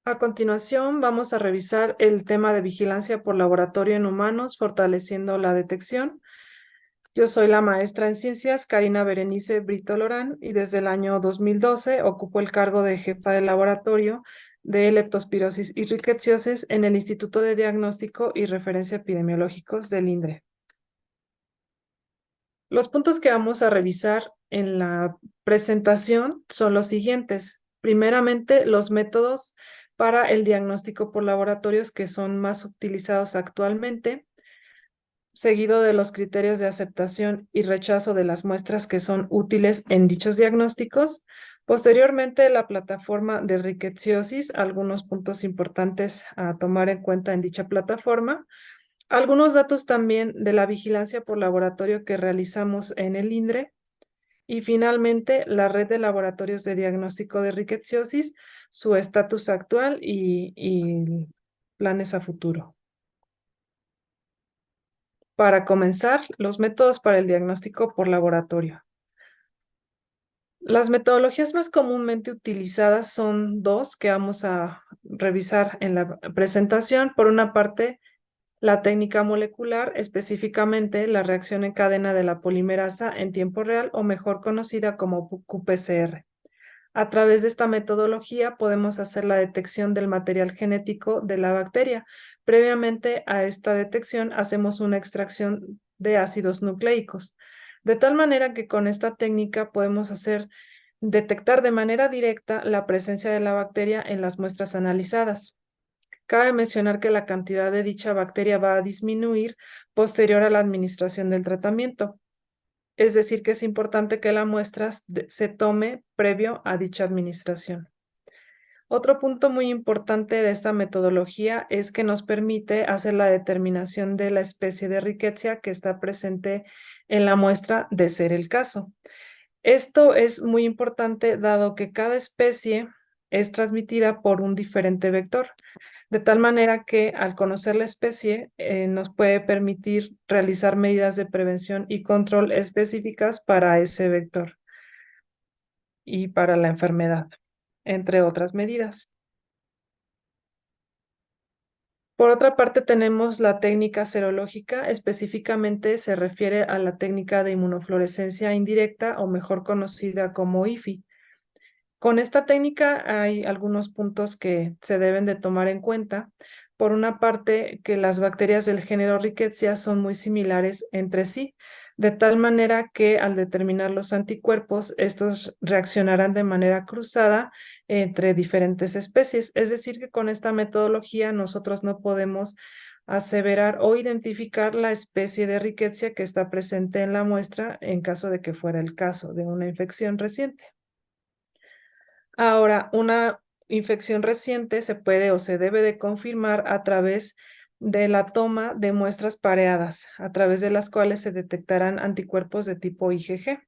A continuación, vamos a revisar el tema de vigilancia por laboratorio en humanos, fortaleciendo la detección. Yo soy la maestra en ciencias, Karina Berenice Brito Lorán, y desde el año 2012 ocupo el cargo de jefa de laboratorio de leptospirosis y rickettsiosis en el Instituto de Diagnóstico y Referencia Epidemiológicos del INDRE. Los puntos que vamos a revisar en la presentación son los siguientes. Primeramente, los métodos para el diagnóstico por laboratorios que son más utilizados actualmente, seguido de los criterios de aceptación y rechazo de las muestras que son útiles en dichos diagnósticos. Posteriormente, la plataforma de rickettsiosis, algunos puntos importantes a tomar en cuenta en dicha plataforma. Algunos datos también de la vigilancia por laboratorio que realizamos en el INDRE. Y finalmente, la red de laboratorios de diagnóstico de rickettsiosis, su estatus actual y planes a futuro. Para comenzar, los métodos para el diagnóstico por laboratorio. Las metodologías más comúnmente utilizadas son dos que vamos a revisar en la presentación. Por una parte, la técnica molecular, específicamente la reacción en cadena de la polimerasa en tiempo real o mejor conocida como qPCR. A través de esta metodología podemos hacer la detección del material genético de la bacteria. Previamente a esta detección hacemos una extracción de ácidos nucleicos, de tal manera que con esta técnica podemos detectar de manera directa la presencia de la bacteria en las muestras analizadas. Cabe mencionar que la cantidad de dicha bacteria va a disminuir posterior a la administración del tratamiento. Es decir, que es importante que la muestra se tome previo a dicha administración. Otro punto muy importante de esta metodología es que nos permite hacer la determinación de la especie de Rickettsia que está presente en la muestra de ser el caso. Esto es muy importante dado que cada especie es transmitida por un diferente vector, de tal manera que al conocer la especie nos puede permitir realizar medidas de prevención y control específicas para ese vector y para la enfermedad, entre otras medidas. Por otra parte, tenemos la técnica serológica, específicamente se refiere a la técnica de inmunofluorescencia indirecta o mejor conocida como IFI. Con esta técnica hay algunos puntos que se deben de tomar en cuenta. Por una parte, que las bacterias del género Rickettsia son muy similares entre sí, de tal manera que al determinar los anticuerpos, estos reaccionarán de manera cruzada entre diferentes especies. Es decir, que con esta metodología nosotros no podemos aseverar o identificar la especie de Rickettsia que está presente en la muestra en caso de que fuera el caso de una infección reciente. Ahora, una infección reciente se puede o se debe de confirmar a través de la toma de muestras pareadas, a través de las cuales se detectarán anticuerpos de tipo IgG.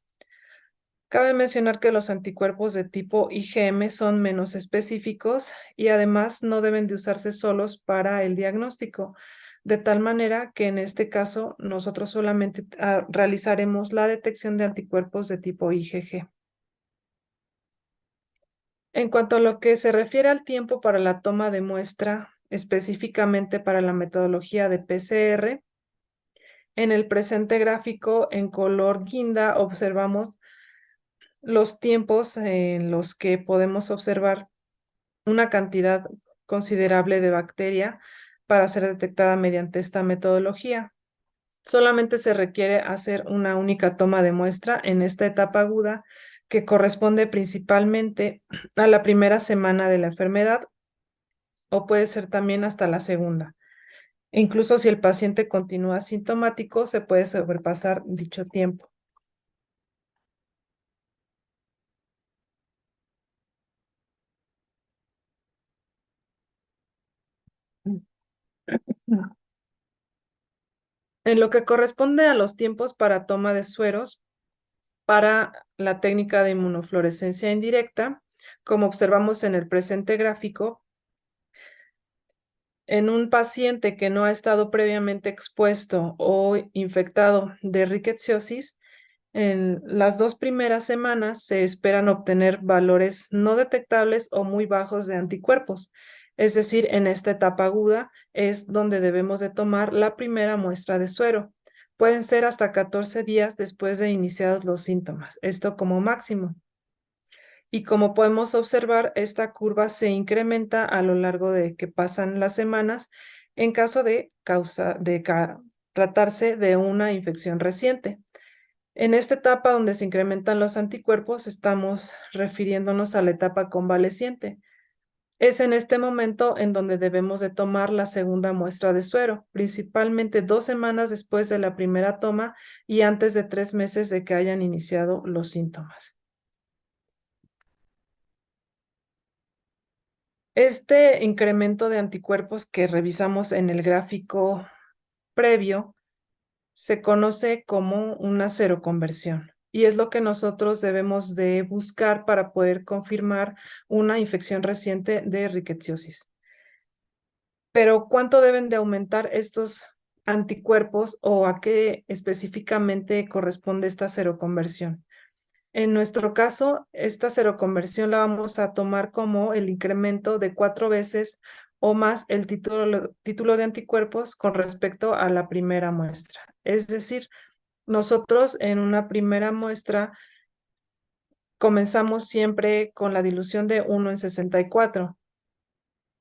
Cabe mencionar que los anticuerpos de tipo IgM son menos específicos y además no deben de usarse solos para el diagnóstico, de tal manera que en este caso nosotros solamente realizaremos la detección de anticuerpos de tipo IgG. En cuanto a lo que se refiere al tiempo para la toma de muestra, específicamente para la metodología de PCR, en el presente gráfico en color guinda observamos los tiempos en los que podemos observar una cantidad considerable de bacteria para ser detectada mediante esta metodología. Solamente se requiere hacer una única toma de muestra en esta etapa aguda que corresponde principalmente a la primera semana de la enfermedad o puede ser también hasta la segunda. Incluso si el paciente continúa sintomático, se puede sobrepasar dicho tiempo. En lo que corresponde a los tiempos para toma de sueros, para la técnica de inmunofluorescencia indirecta, como observamos en el presente gráfico, en un paciente que no ha estado previamente expuesto o infectado de rickettsiosis, en las 2 primeras semanas se esperan obtener valores no detectables o muy bajos de anticuerpos. Es decir, en esta etapa aguda es donde debemos de tomar la primera muestra de suero. Pueden ser hasta 14 días después de iniciados los síntomas, esto como máximo. Y como podemos observar, esta curva se incrementa a lo largo de que pasan las semanas en caso de tratarse de una infección reciente. En esta etapa donde se incrementan los anticuerpos, estamos refiriéndonos a la etapa convaleciente. Es en este momento en donde debemos de tomar la segunda muestra de suero, principalmente 2 semanas después de la primera toma y antes de 3 meses de que hayan iniciado los síntomas. Este incremento de anticuerpos que revisamos en el gráfico previo se conoce como una seroconversión y es lo que nosotros debemos de buscar para poder confirmar una infección reciente de rickettsiosis. Pero ¿cuánto deben de aumentar estos anticuerpos o a qué específicamente corresponde esta seroconversión? En nuestro caso, esta seroconversión la vamos a tomar como el incremento de 4 veces o más el título de anticuerpos con respecto a la primera muestra. Es decir, nosotros en una primera muestra comenzamos siempre con la dilución de 1 en 64.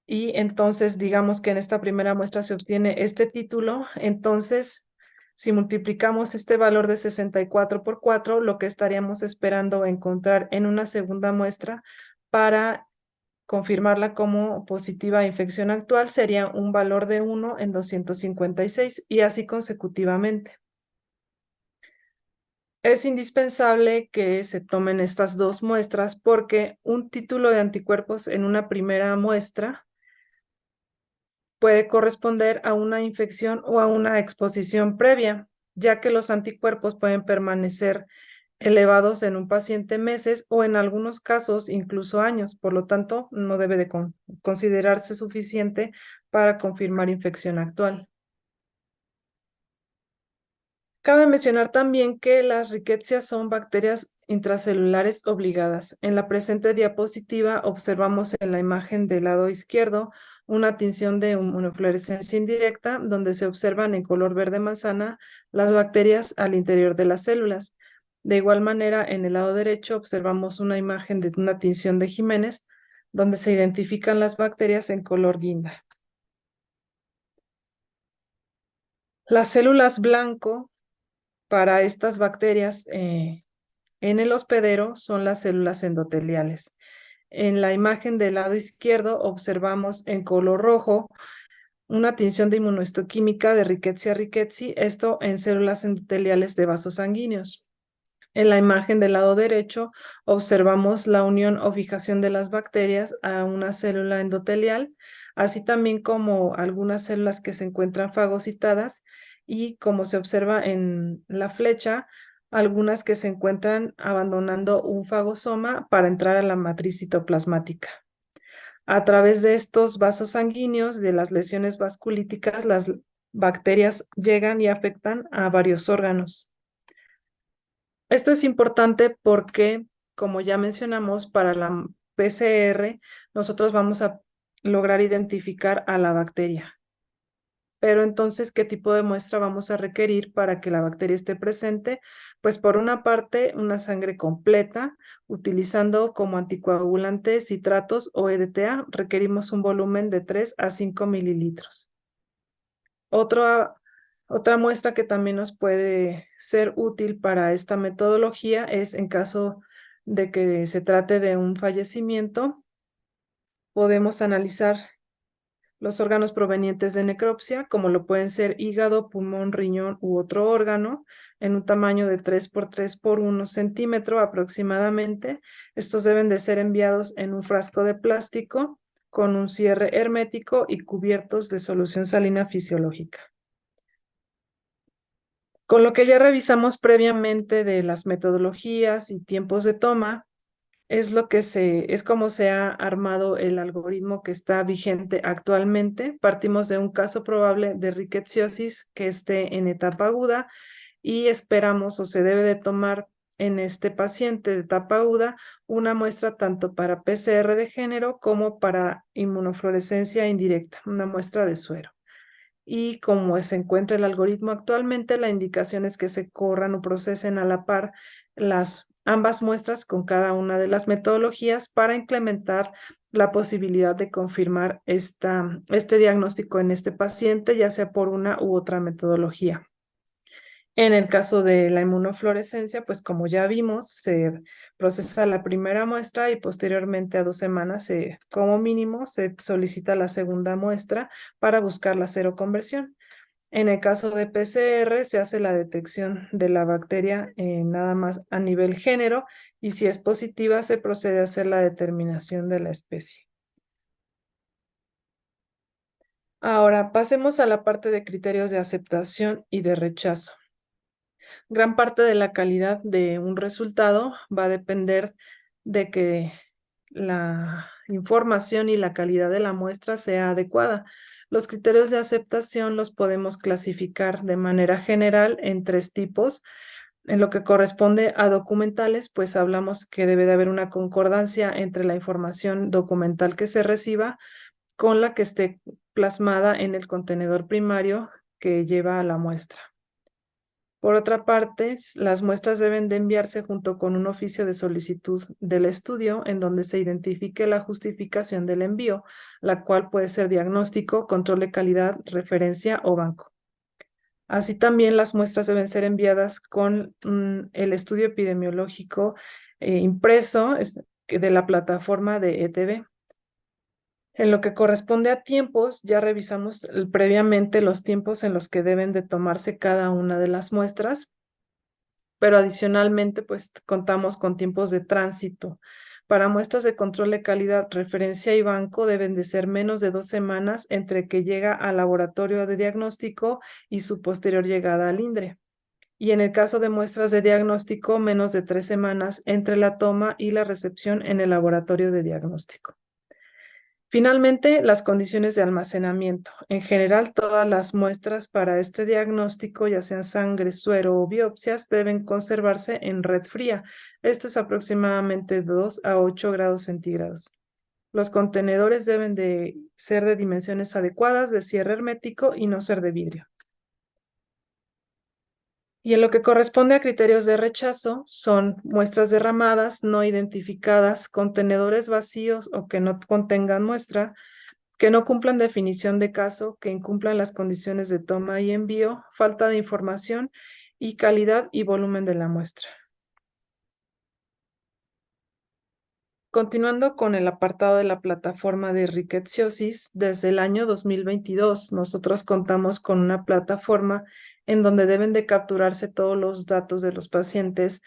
Y entonces, digamos que en esta primera muestra se obtiene este título, entonces, si multiplicamos este valor de 64 por 4, lo que estaríamos esperando encontrar en una segunda muestra para confirmarla como positiva a infección actual sería un valor de 1 en 256 y así consecutivamente. Es indispensable que se tomen estas dos muestras porque un título de anticuerpos en una primera muestra puede corresponder a una infección o a una exposición previa, ya que los anticuerpos pueden permanecer elevados en un paciente meses o en algunos casos incluso años. Por lo tanto, no debe de considerarse suficiente para confirmar infección actual. Cabe mencionar también que las riquecias son bacterias intracelulares obligadas. En la presente diapositiva observamos en la imagen del lado izquierdo una tinción de inmunofluorescencia indirecta donde se observan en color verde manzana las bacterias al interior de las células. De igual manera, en el lado derecho observamos una imagen de una tinción de Jiménez donde se identifican las bacterias en color guinda. Las células blanco para estas bacterias en el hospedero son las células endoteliales. En la imagen del lado izquierdo observamos en color rojo una tinción de inmunohistoquímica de Rickettsia rickettsii, esto en células endoteliales de vasos sanguíneos. En la imagen del lado derecho observamos la unión o fijación de las bacterias a una célula endotelial, así también como algunas células que se encuentran fagocitadas y como se observa en la flecha, algunas que se encuentran abandonando un fagosoma para entrar a la matriz citoplasmática. A través de estos vasos sanguíneos, de las lesiones vasculíticas, las bacterias llegan y afectan a varios órganos. Esto es importante porque, como ya mencionamos, para la PCR, nosotros vamos a lograr identificar a la bacteria. Pero entonces, ¿qué tipo de muestra vamos a requerir para que la bacteria esté presente? Pues por una parte, una sangre completa, utilizando como anticoagulante citratos o EDTA, requerimos un volumen de 3 a 5 mililitros. Otra muestra que también nos puede ser útil para esta metodología es en caso de que se trate de un fallecimiento, podemos analizar los órganos provenientes de necropsia, como lo pueden ser hígado, pulmón, riñón u otro órgano, en un tamaño de 3 por 3 por 1 centímetro aproximadamente. Estos deben de ser enviados en un frasco de plástico con un cierre hermético y cubiertos de solución salina fisiológica. Con lo que ya revisamos previamente de las metodologías y tiempos de toma, es como se ha armado el algoritmo que está vigente actualmente. Partimos de un caso probable de rickettsiosis que esté en etapa aguda y esperamos o se debe de tomar en este paciente de etapa aguda una muestra tanto para PCR de género como para inmunofluorescencia indirecta, una muestra de suero. Y como se encuentra el algoritmo actualmente, la indicación es que se corran o procesen a la par ambas muestras con cada una de las metodologías para implementar la posibilidad de confirmar este diagnóstico en este paciente, ya sea por una u otra metodología. En el caso de la inmunofluorescencia, pues como ya vimos, se procesa la primera muestra y posteriormente a 2 semanas, como mínimo, se solicita la segunda muestra para buscar la seroconversión. En el caso de PCR, se hace la detección de la bacteria nada más a nivel género y si es positiva, se procede a hacer la determinación de la especie. Ahora, pasemos a la parte de criterios de aceptación y de rechazo. Gran parte de la calidad de un resultado va a depender de que la información y la calidad de la muestra sea adecuada. Los criterios de aceptación los podemos clasificar de manera general en 3 tipos. En lo que corresponde a documentales, pues hablamos que debe de haber una concordancia entre la información documental que se reciba con la que esté plasmada en el contenedor primario que lleva a la muestra. Por otra parte, las muestras deben de enviarse junto con un oficio de solicitud del estudio en donde se identifique la justificación del envío, la cual puede ser diagnóstico, control de calidad, referencia o banco. Así también las muestras deben ser enviadas con el estudio epidemiológico impreso de la plataforma de ETB. En lo que corresponde a tiempos, ya revisamos previamente los tiempos en los que deben de tomarse cada una de las muestras, pero adicionalmente, pues contamos con tiempos de tránsito. Para muestras de control de calidad, referencia y banco deben de ser menos de 2 semanas entre que llega al laboratorio de diagnóstico y su posterior llegada al INDRE. Y en el caso de muestras de diagnóstico, menos de 3 semanas entre la toma y la recepción en el laboratorio de diagnóstico. Finalmente, las condiciones de almacenamiento. En general, todas las muestras para este diagnóstico, ya sean sangre, suero o biopsias, deben conservarse en red fría. Esto es aproximadamente 2 a 8 grados centígrados. Los contenedores deben de ser de dimensiones adecuadas, de cierre hermético y no ser de vidrio. Y en lo que corresponde a criterios de rechazo, son muestras derramadas, no identificadas, contenedores vacíos o que no contengan muestra, que no cumplan definición de caso, que incumplan las condiciones de toma y envío, falta de información y calidad y volumen de la muestra. Continuando con el apartado de la plataforma de rickettsiosis, desde el año 2022 nosotros contamos con una plataforma en donde deben de capturarse todos los datos de los pacientes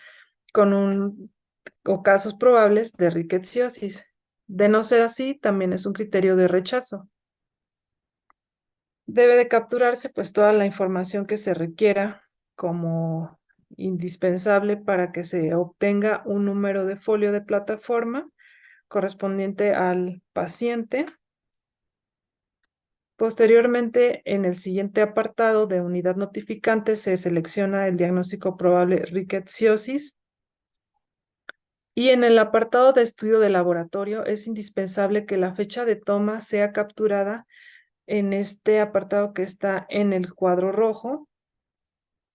o casos probables de rickettsiosis. De no ser así, también es un criterio de rechazo. Debe de capturarse pues toda la información que se requiera como indispensable para que se obtenga un número de folio de plataforma correspondiente al paciente. Posteriormente, en el siguiente apartado de unidad notificante se selecciona el diagnóstico probable rickettsiosis. Y en el apartado de estudio de laboratorio es indispensable que la fecha de toma sea capturada en este apartado que está en el cuadro rojo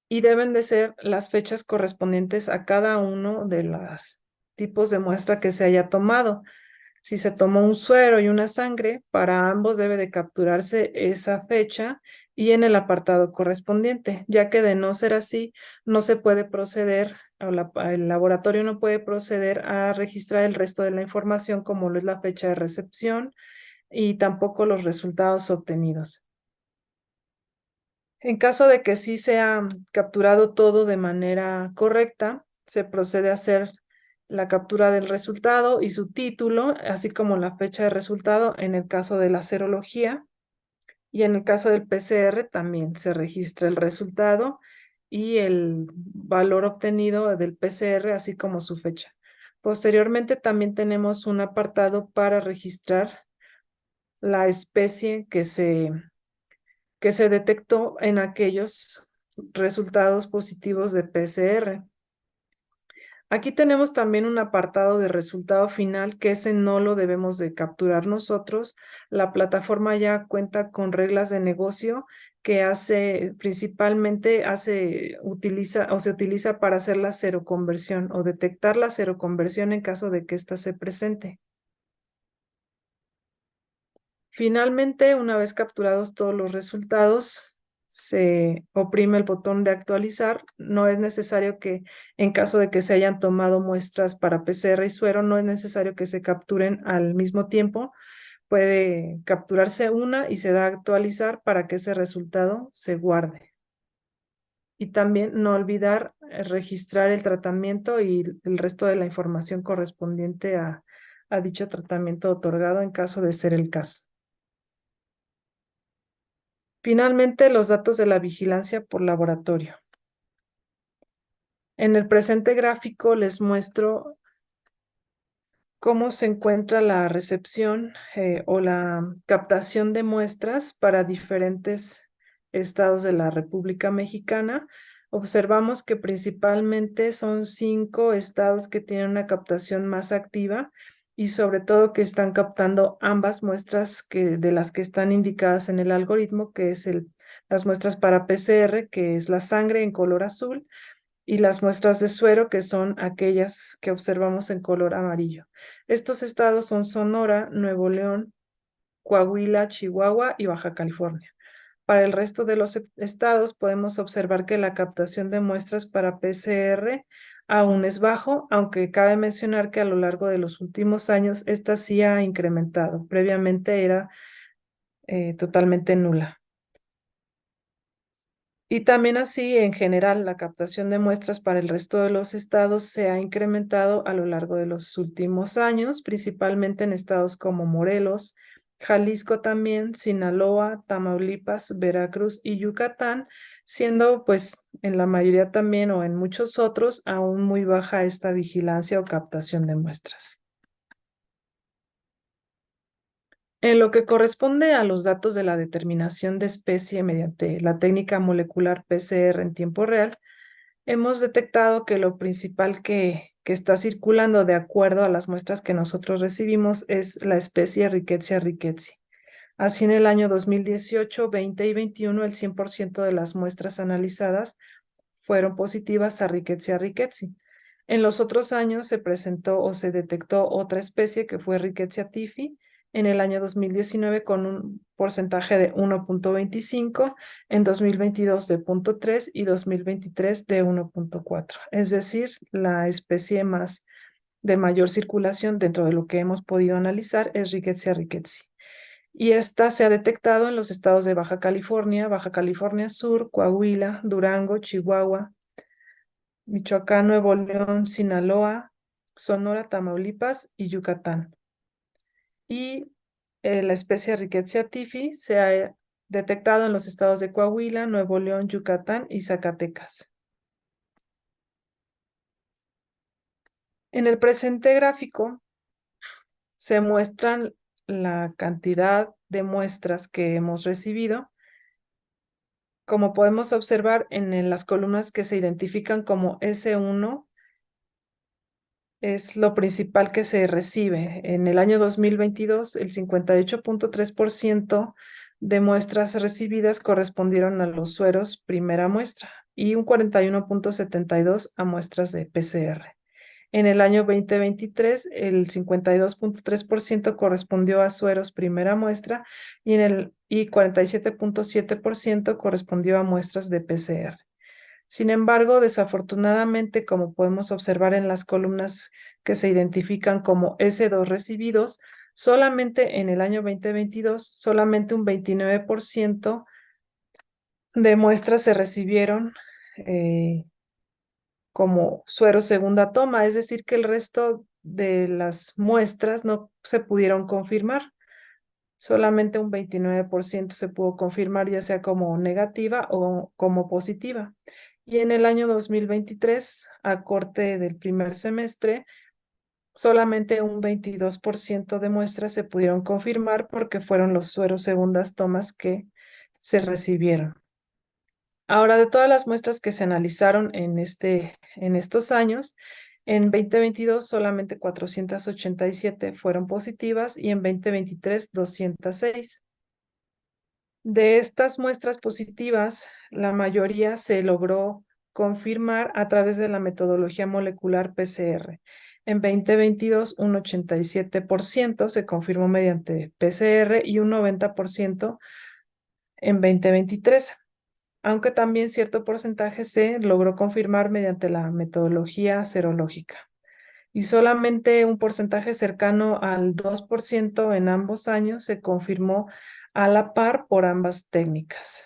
y deben de ser las fechas correspondientes a cada uno de los tipos de muestra que se haya tomado. Si se tomó un suero y una sangre, para ambos debe de capturarse esa fecha y en el apartado correspondiente, ya que de no ser así, no se puede proceder, el laboratorio no puede proceder a registrar el resto de la información como lo es la fecha de recepción y tampoco los resultados obtenidos. En caso de que sí sea capturado todo de manera correcta, se procede a hacer la captura del resultado y su título, así como la fecha de resultado en el caso de la serología. Y en el caso del PCR también se registra el resultado y el valor obtenido del PCR, así como su fecha. Posteriormente también tenemos un apartado para registrar la especie que se detectó en aquellos resultados positivos de PCR. Aquí tenemos también un apartado de resultado final, que ese no lo debemos de capturar nosotros. La plataforma ya cuenta con reglas de negocio que utiliza o se utiliza para hacer la seroconversión o detectar la seroconversión en caso de que ésta se presente. Finalmente, una vez capturados todos los resultados, se oprime el botón de actualizar. No es necesario que, en caso de que se hayan tomado muestras para PCR y suero, no es necesario que se capturen al mismo tiempo. Puede capturarse una y se da a actualizar para que ese resultado se guarde. Y también no olvidar registrar el tratamiento y el resto de la información correspondiente a dicho tratamiento otorgado en caso de ser el caso. Finalmente, los datos de la vigilancia por laboratorio. En el presente gráfico les muestro cómo se encuentra la recepción o la captación de muestras para diferentes estados de la República Mexicana. Observamos que principalmente son 5 estados que tienen una captación más activa y sobre todo que están captando ambas muestras de las que están indicadas en el algoritmo, que es las muestras para PCR, que es la sangre en color azul, y las muestras de suero, que son aquellas que observamos en color amarillo. Estos estados son Sonora, Nuevo León, Coahuila, Chihuahua y Baja California. Para el resto de los estados podemos observar que la captación de muestras para PCR aún es bajo, aunque cabe mencionar que a lo largo de los últimos años esta sí ha incrementado. Previamente era totalmente nula. Y también así, en general, la captación de muestras para el resto de los estados se ha incrementado a lo largo de los últimos años, principalmente en estados como Morelos, Jalisco también, Sinaloa, Tamaulipas, Veracruz y Yucatán, siendo pues en la mayoría también o en muchos otros aún muy baja esta vigilancia o captación de muestras. En lo que corresponde a los datos de la determinación de especie mediante la técnica molecular PCR en tiempo real, hemos detectado que lo principal que está circulando de acuerdo a las muestras que nosotros recibimos es la especie Rickettsia rickettsii. Así en el año 2018, 20 y 21, el 100% de las muestras analizadas fueron positivas a Rickettsia rickettsii. En los otros años se presentó o se detectó otra especie que fue Rickettsia typhi en el año 2019 con un porcentaje de 1.25, en 2022 de 0.3 y 2023 de 1.4. Es decir, la especie más de mayor circulación dentro de lo que hemos podido analizar es Rickettsia rickettsii. Y esta se ha detectado en los estados de Baja California Sur, Coahuila, Durango, Chihuahua, Michoacán, Nuevo León, Sinaloa, Sonora, Tamaulipas y Yucatán. Y la especie Rickettsia typhi se ha detectado en los estados de Coahuila, Nuevo León, Yucatán y Zacatecas. En el presente gráfico se muestran la cantidad de muestras que hemos recibido. Como podemos observar en las columnas que se identifican como S1, es lo principal que se recibe. En el año 2022, el 58.3% de muestras recibidas correspondieron a los sueros primera muestra y un 41.72% a muestras de PCR. En el año 2023, el 52.3% correspondió a sueros primera muestra y 47.7% correspondió a muestras de PCR. Sin embargo, desafortunadamente, como podemos observar en las columnas que se identifican como S2 recibidos, solamente en el año 2022, solamente un 29% de muestras se recibieron como suero segunda toma, es decir, que el resto de las muestras no se pudieron confirmar. Solamente un 29% se pudo confirmar, ya sea como negativa o como positiva. Y en el año 2023, a corte del primer semestre, solamente un 22% de muestras se pudieron confirmar porque fueron los sueros segundas tomas que se recibieron. Ahora, de todas las muestras que se analizaron en estos años, En 2022 solamente 487 fueron positivas y en 2023 206. De estas muestras positivas, la mayoría se logró confirmar a través de la metodología molecular PCR. En 2022, un 87% se confirmó mediante PCR y un 90% en 2023, aunque también cierto porcentaje se logró confirmar mediante la metodología serológica y solamente un porcentaje cercano al 2% en ambos años se confirmó a la par por ambas técnicas.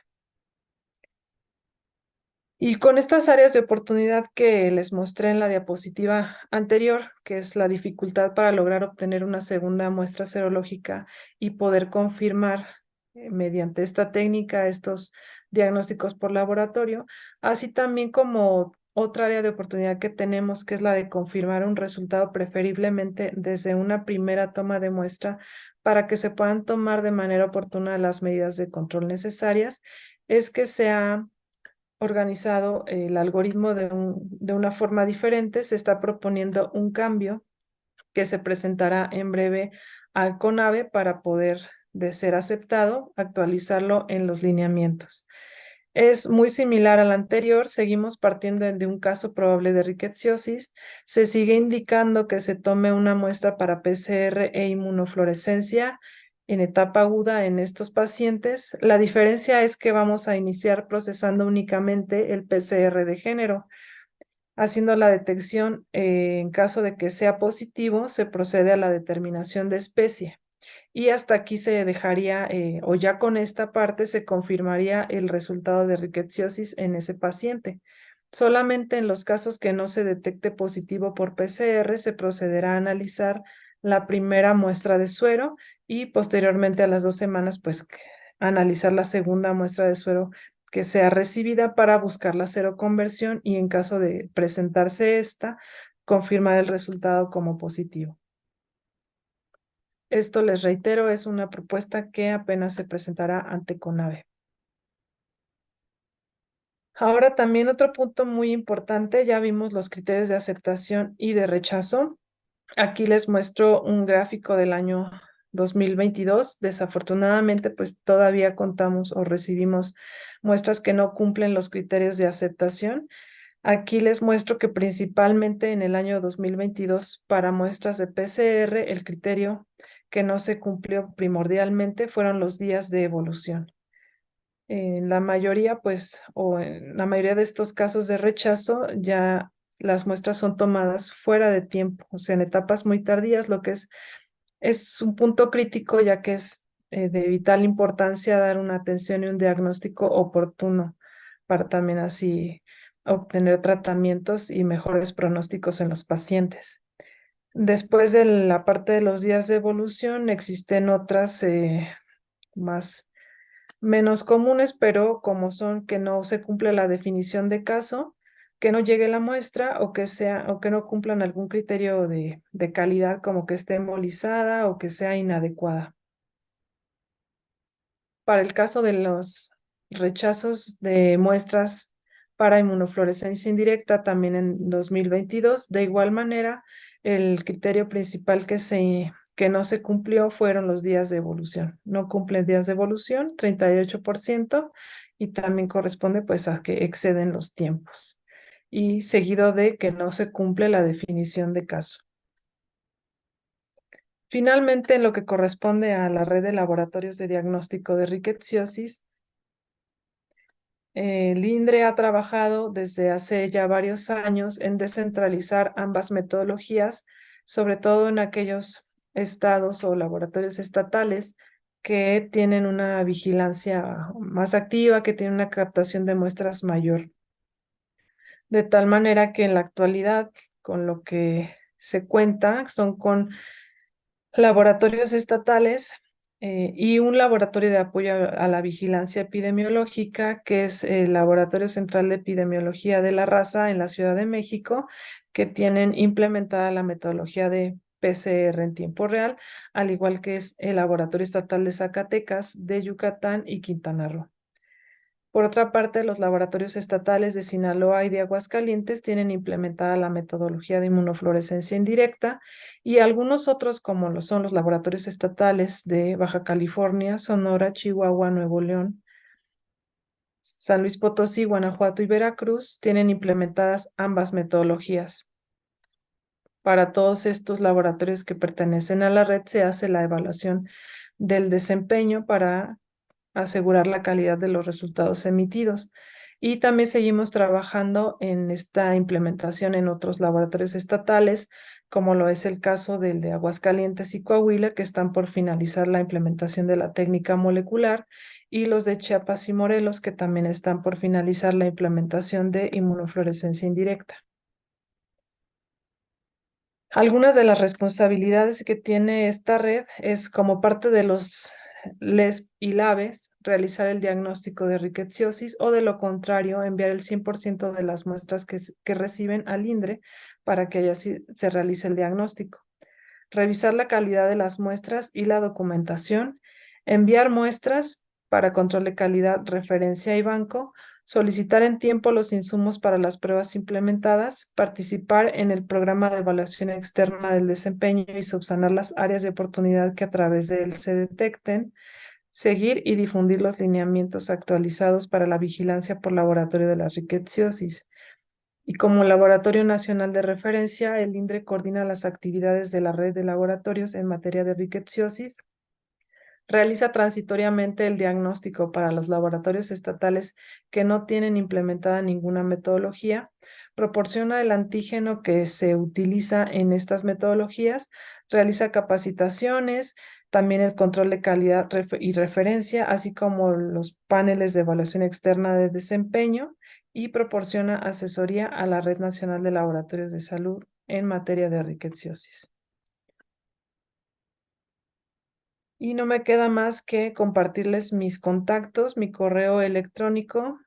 Y con estas áreas de oportunidad que les mostré en la diapositiva anterior, que es la dificultad para lograr obtener una segunda muestra serológica y poder confirmar mediante esta técnica estos diagnósticos por laboratorio, así también como otra área de oportunidad que tenemos, que es la de confirmar un resultado preferiblemente desde una primera toma de muestra para que se puedan tomar de manera oportuna las medidas de control necesarias, es que sea organizado el algoritmo de una forma diferente. Se está proponiendo un cambio que se presentará en breve al CONAVE para poder, de ser aceptado, actualizarlo en los lineamientos. Es muy similar al anterior, seguimos partiendo de un caso probable de rickettsiosis. Se sigue indicando que se tome una muestra para PCR e inmunofluorescencia en etapa aguda en estos pacientes. La diferencia es que vamos a iniciar procesando únicamente el PCR de género. Haciendo la detección, en caso de que sea positivo, se procede a la determinación de especie. Y hasta aquí se dejaría, o ya con esta parte se confirmaría el resultado de rickettsiosis en ese paciente. Solamente en los casos que no se detecte positivo por PCR se procederá a analizar la primera muestra de suero y posteriormente a las 2 semanas, pues analizar la segunda muestra de suero que sea recibida para buscar la seroconversión y en caso de presentarse esta, confirmar el resultado como positivo. Esto, les reitero, es una propuesta que apenas se presentará ante CONAVE. Ahora también otro punto muy importante, ya vimos los criterios de aceptación y de rechazo. Aquí les muestro un gráfico del año 2022. Desafortunadamente, pues todavía contamos o recibimos muestras que no cumplen los criterios de aceptación. Aquí les muestro que principalmente en el año 2022 para muestras de PCR, el criterio que no se cumplió primordialmente fueron los días de evolución. En la mayoría, pues, o en la mayoría de estos casos de rechazo, ya las muestras son tomadas fuera de tiempo, o sea, en etapas muy tardías, lo que es un punto crítico, ya que es de vital importancia dar una atención y un diagnóstico oportuno para también así obtener tratamientos y mejores pronósticos en los pacientes. Después de la parte de los días de evolución, existen otras más menos comunes, pero como son que no se cumple la definición de caso, que no llegue la muestra o que no cumplan algún criterio de calidad, como que esté embolizada o que sea inadecuada. Para el caso de los rechazos de muestras para inmunofluorescencia indirecta, también en 2022, de igual manera, el criterio principal que no se cumplió fueron los días de evolución. No cumplen días de evolución, 38%, y también corresponde pues a que exceden los tiempos. Y seguido de que no se cumple la definición de caso. Finalmente, en lo que corresponde a la red de laboratorios de diagnóstico de rickettsiosis, el INDRE ha trabajado desde hace ya varios años en descentralizar ambas metodologías, sobre todo en aquellos estados o laboratorios estatales que tienen una vigilancia más activa, que tienen una captación de muestras mayor. De tal manera que en la actualidad, con lo que se cuenta, son con laboratorios estatales y un laboratorio de apoyo a la vigilancia epidemiológica, que es el Laboratorio Central de Epidemiología de la Raza en la Ciudad de México, que tienen implementada la metodología de PCR en tiempo real, al igual que es el Laboratorio Estatal de Zacatecas, de Yucatán y Quintana Roo. Por otra parte, los laboratorios estatales de Sinaloa y de Aguascalientes tienen implementada la metodología de inmunofluorescencia indirecta y algunos otros, como lo son los laboratorios estatales de Baja California, Sonora, Chihuahua, Nuevo León, San Luis Potosí, Guanajuato y Veracruz, tienen implementadas ambas metodologías. Para todos estos laboratorios que pertenecen a la red se hace la evaluación del desempeño para asegurar la calidad de los resultados emitidos. Y también seguimos trabajando en esta implementación en otros laboratorios estatales, como lo es el caso del de Aguascalientes y Coahuila, que están por finalizar la implementación de la técnica molecular, y los de Chiapas y Morelos, que también están por finalizar la implementación de inmunofluorescencia indirecta. Algunas de las responsabilidades que tiene esta red es, como parte de los LESP y LABES, realizar el diagnóstico de rickettsiosis o, de lo contrario, enviar el 100% de las muestras que reciben al INDRE para que allá sí se realice el diagnóstico. Revisar la calidad de las muestras y la documentación, enviar muestras para control de calidad, referencia y banco, solicitar en tiempo los insumos para las pruebas implementadas, participar en el programa de evaluación externa del desempeño y subsanar las áreas de oportunidad que a través de él se detecten, seguir y difundir los lineamientos actualizados para la vigilancia por laboratorio de la rickettsiosis. Y como Laboratorio Nacional de Referencia, el INDRE coordina las actividades de la red de laboratorios en materia de rickettsiosis, realiza transitoriamente el diagnóstico para los laboratorios estatales que no tienen implementada ninguna metodología, proporciona el antígeno que se utiliza en estas metodologías, realiza capacitaciones, también el control de calidad y referencia, así como los paneles de evaluación externa de desempeño, y proporciona asesoría a la Red Nacional de Laboratorios de Salud en materia de rickettsiosis. Y no me queda más que compartirles mis contactos, mi correo electrónico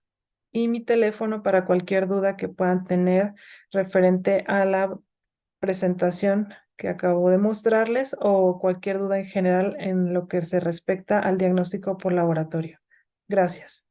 y mi teléfono para cualquier duda que puedan tener referente a la presentación que acabo de mostrarles, o cualquier duda en general en lo que se respecta al diagnóstico por laboratorio. Gracias.